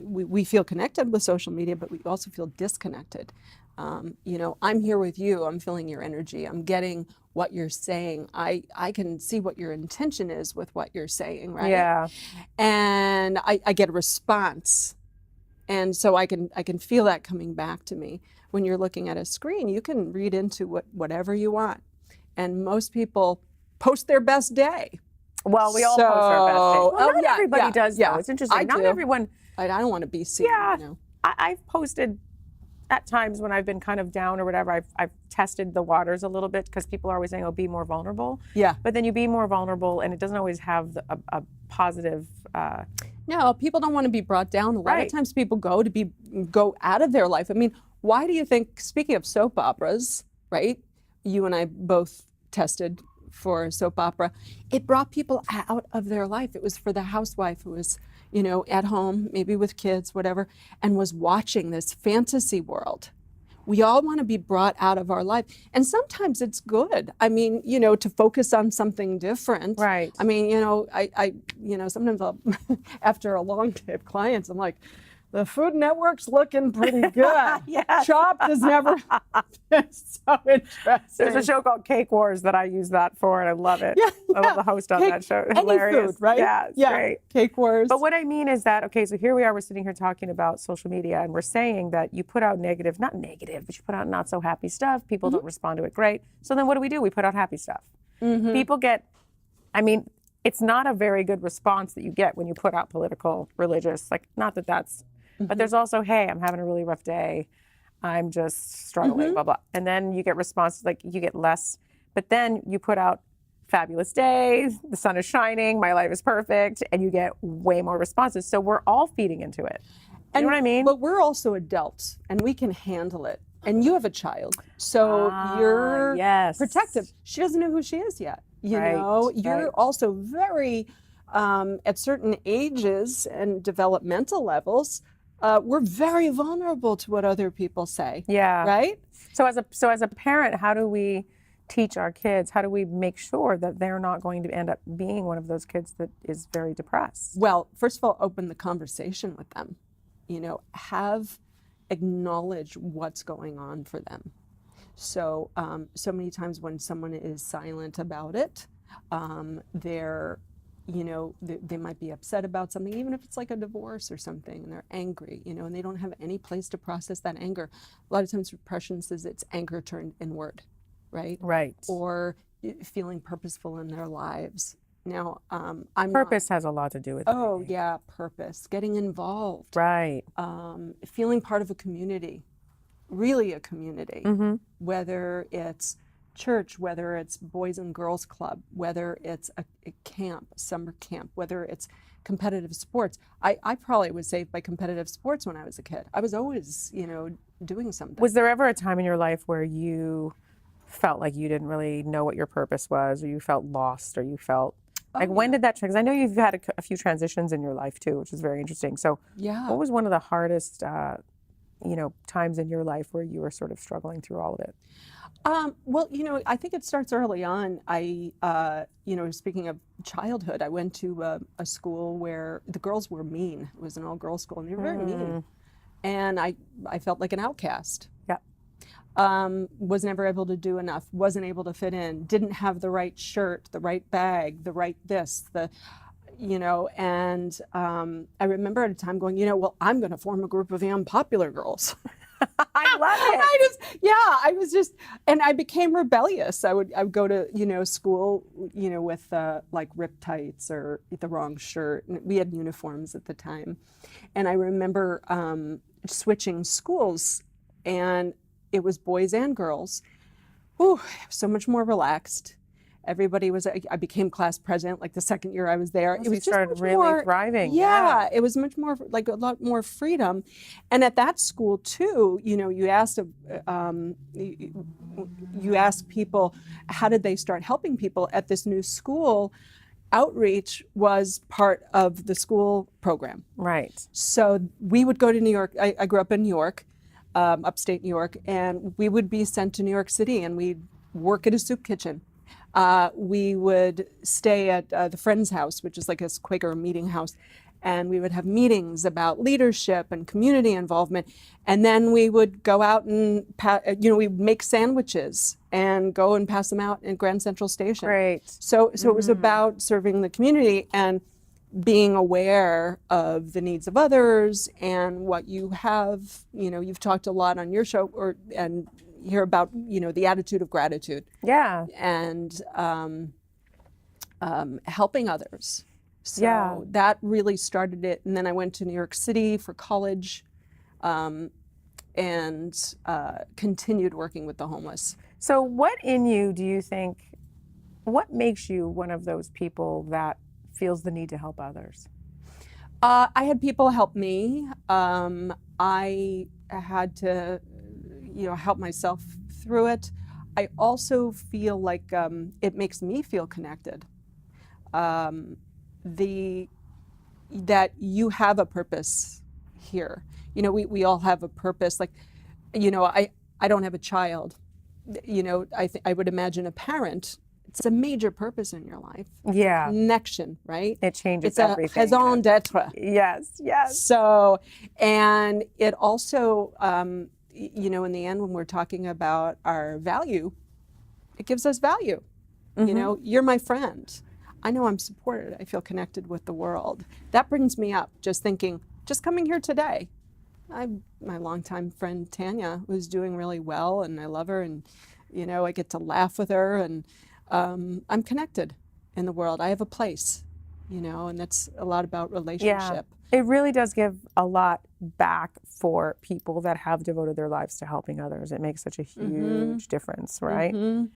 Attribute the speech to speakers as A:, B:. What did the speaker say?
A: we feel connected with social media, but we also feel disconnected. You know, I'm here with you, I'm feeling your energy, I'm getting what you're saying. I can see what your intention is with what you're saying, right?
B: Yeah.
A: And I get a response. And so I can feel that coming back to me. When you're looking at a screen, you can read into whatever you want. And most people post their best day.
B: Well, we all post our best days. Well, not everybody does, though. It's interesting.
A: I
B: Not
A: do.
B: everyone.
A: I don't want to be seen.
B: Yeah.
A: You know?
B: I've posted at times when I've been kind of down or whatever. I've tested the waters a little bit because people are always saying, "Oh, be more vulnerable."
A: Yeah.
B: But then you be more vulnerable, and it doesn't always have a positive.
A: No, people don't want to be brought down. A lot
B: Right.
A: of times people go out of their life. I mean, why do you think, speaking of soap operas, right? You and I both tested for a soap opera. It brought people out of their life. It was for the housewife who was, you know, at home, maybe with kids, whatever, and was watching this fantasy world. We all want to be brought out of our life. And sometimes it's good. I mean, you know, to focus on something different.
B: Right.
A: I mean, you know, sometimes I'll, after a long day of clients, I'm like, the Food Network's looking pretty good.
B: Yes.
A: Chopped is never it's so interesting.
B: There's a show called Cake Wars that I use that for, and I love it.
A: Yeah,
B: I love the host on
A: Cake-
B: that show.
A: any
B: Hilarious.
A: food, right?
B: Yeah, it's great.
A: Cake Wars.
B: But what I mean is that, okay, so here we are, we're sitting here talking about social media, and we're saying that you put out negative, not negative, but you put out not so happy stuff. People don't respond to it great. So then what do? We put out happy stuff. People get, I mean, it's not a very good response that you get when you put out political, religious, like, not that that's, but there's also, hey, I'm having a really rough day. I'm just struggling, blah, blah. And then you get responses, like you get less, but then you put out fabulous day, the sun is shining, my life is perfect, and you get way more responses. So we're all feeding into it. You know what I mean?
A: But we're also adults, and we can handle it. And you have a child, so you're
B: yes.
A: protective. She doesn't know who she is yet. You
B: Right,
A: know, you're
B: right.
A: also very, at certain ages and developmental levels, we're very vulnerable to what other people say.
B: Yeah.
A: Right?
B: So as a parent, how do we teach our kids? How do we make sure that they're not going to end up being one of those kids that is very depressed?
A: Well, first of all, open the conversation with them. You know, acknowledge what's going on for them. So, so many times when someone is silent about it, they're, you know, they might be upset about something, even if it's like a divorce or something, and they're angry, you know, and they don't have any place to process that anger. A lot of times depression says it's anger turned inward, right?
B: Right.
A: Or feeling purposeful in their lives. Now,
B: Purpose has a lot to do with it.
A: Oh, yeah, purpose, getting involved,
B: Right.
A: feeling part of a community, really a community, whether it's church, whether it's Boys and Girls Club, whether it's a camp, summer camp, whether it's competitive sports. I probably was saved by competitive sports when I was a kid. I was always, you know, doing something.
B: Was there ever a time in your life where you felt like you didn't really know what your purpose was, or you felt lost, or you felt like, when did that, because I know you've had a few transitions in your life too, which is very interesting. So
A: Yeah.
B: what was one of the hardest, you know, times in your life where you were sort of struggling through all of it?
A: Well, you know, I think it starts early on. You know, speaking of childhood, I went to a school where the girls were mean. It was an all-girls school, and they were very mean. And I felt like an outcast.
B: Yeah.
A: Was never able to do enough, wasn't able to fit in, didn't have the right shirt, the right bag, the right this, you know, and I remember at a time going, you know, well, I'm going to form a group of young popular girls.
B: I love it.
A: I was just, and I became rebellious. I would go to, you know, school, you know, with like ripped tights or the wrong shirt. And we had uniforms at the time. And I remember switching schools, and it was boys and girls. Ooh, so much more relaxed. Everybody was, I became class president like the second year I was there.
B: So you started really
A: more,
B: thriving.
A: Yeah, it was much more, like a lot more freedom. And at that school too, you know, you asked people, how did they start helping people at this new school? Outreach was part of the school program.
B: Right.
A: So we would go to New York. I grew up in New York, upstate New York, and we would be sent to New York City, and we'd work at a soup kitchen. We would stay at the Friends House, which is like a Quaker meeting house, and we would have meetings about leadership and community involvement. And then we would go out and, we'd make sandwiches and go and pass them out in Grand Central Station.
B: Great.
A: So it was about serving the community and being aware of the needs of others and what you have. You've talked a lot on your show and hear about, the attitude of gratitude
B: Yeah.
A: and helping others. So
B: Yeah.
A: that really started it. And then I went to New York City for college and continued working with the homeless.
B: So what in you do you think, what makes you one of those people that feels the need to help others?
A: I had people help me. I had to, help myself through it. I also feel like it makes me feel connected. That you have a purpose here. We all have a purpose. Like, I don't have a child. I would imagine a parent. It's a major purpose in your life.
B: Yeah.
A: Connection, right?
B: It changes
A: It's a
B: everything.
A: raison d'être.
B: Yes, yes.
A: So, and it also, in the end, when we're talking about our value, it gives us value. You're my friend. I know I'm supported. I feel connected with the world. That brings me up, just coming here today. My longtime friend Tanya was doing really well, and I love her, and I get to laugh with her, and I'm connected in the world. I have a place, and that's a lot about relationship.
B: It really does give a lot back for people that have devoted their lives to helping others. It makes such a huge difference, right?